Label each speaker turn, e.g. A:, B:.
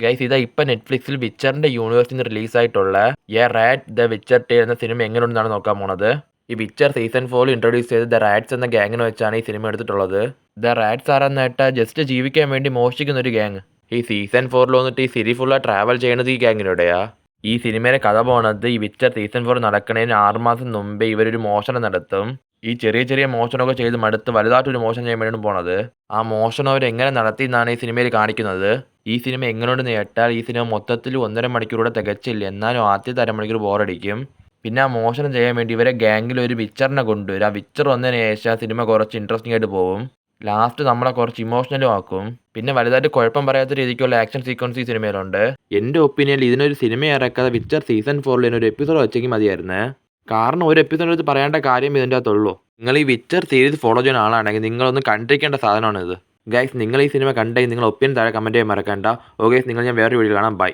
A: Guys ഇതാ ഇപ്പം നെറ്റ്ഫ്ലിക്സിൽ വിച്ചറിന്റെ യൂണിവേഴ്സിൽ നിന്ന് റിലീസായിട്ടുള്ള എ റാറ്റ് ദ വിച്ചർ ടേ എന്ന സിനിമ എങ്ങനെയുണ്ടെന്നാണ് നോക്കാൻ പോണത്. ഈ വിച്ചർ സീസൺ 4 ഇൻട്രൊഡ്യൂസ് ചെയ്ത് ദ റാറ്റ്സ് എന്ന ഗ്യാങ്ങിനെ വെച്ചാണ് ഈ സിനിമ എടുത്തിട്ടുള്ളത്. ദ റാറ്റ്സ് ആരെന്ന് കേട്ടാൽ ജസ്റ്റ് ജീവിക്കാൻ വേണ്ടി മോഷ്ടിക്കുന്ന ഒരു ഗ്യാങ്. ഈ സീസൺ 4 വന്നിട്ട് ഈ സിരി ഫുള്ള ട്രാവൽ ചെയ്യണത് ഈ ഗ്യാങ്ങിലൂടെയാ. ഈ സിനിമയിലെ കഥ പോണത് ഈ വിച്ചർ സീസൺ 4 നടക്കുന്നതിന് 6 മാസം മുമ്പേ ഇവരൊരു മോഷണം നടത്തും. ഈ ചെറിയ ചെറിയ മോഷണമൊക്കെ ചെയ്ത് മടുത്ത് വലുതായിട്ടൊരു മോഷണം ചെയ്യാൻ വേണ്ടിയാണ് പോണത്. ആ മോഷണം അവരെങ്ങനെ നടത്തി എന്നാണ് ഈ സിനിമയിൽ കാണിക്കുന്നത്. ഈ സിനിമ എങ്ങനെയുണ്ടെന്ന് കേട്ടാൽ ഈ സിനിമ മൊത്തത്തിൽ 1.5 മണിക്കൂറൂടെ തികച്ചില്ല. എന്നാലും ആദ്യത്തെ അരമണിക്കൂർ ബോറടിക്കും. പിന്നെ ആ മോഷണം ചെയ്യാൻ വേണ്ടി ഇവരെ ഗ്യാങ്ങിൽ ഒരു വിച്ചറിനെ കൊണ്ടുവരും. ആ വിച്ചർ വന്നതിന് ശേഷം ആ സിനിമ കുറച്ച് ഇൻട്രസ്റ്റിംഗ് ആയിട്ട് പോകും. ലാസ്റ്റ് നമ്മളെ കുറച്ച് ഇമോഷണലും ആക്കും. പിന്നെ വലുതായിട്ട് കുഴപ്പം പറയാത്ത രീതിക്കുള്ള ആക്ഷൻ സീക്വൻസ് ഈ സിനിമയിലുണ്ട്. എൻ്റെ ഒപ്പീനിയനിൽ ഇതിനൊരു സിനിമ ഇറക്കാതെ വിച്ചർ സീസൺ 4 ഒരു എപ്പിസോഡ് വെച്ചെങ്കിൽ മതിയായിരുന്നു. കാരണം ഒരു എപ്പിസോഡ് എടുത്ത് പറയേണ്ട കാര്യം ഇതിൻ്റെ അകത്തുള്ളൂ. നിങ്ങൾ ഈ വിച്ചർ സീരീസ് ഫോളോ ചെയ്യുന്ന ആളാണെങ്കിൽ നിങ്ങളൊന്ന് കണ്ടിരിക്കേണ്ട സാധനമാണ് ഇത്. ഗൈസ് നിങ്ങൾ ഈ സിനിമ കണ്ടെങ്കിൽ നിങ്ങൾ ഒപ്പീനിയൻ താഴെ കമൻറ്റ് ചെയ്യാൻ മറക്കണ്ട. ഓക്കെ, നിങ്ങൾ ഞാൻ വേറെ വീഡിയോ കാണാം. ബൈ.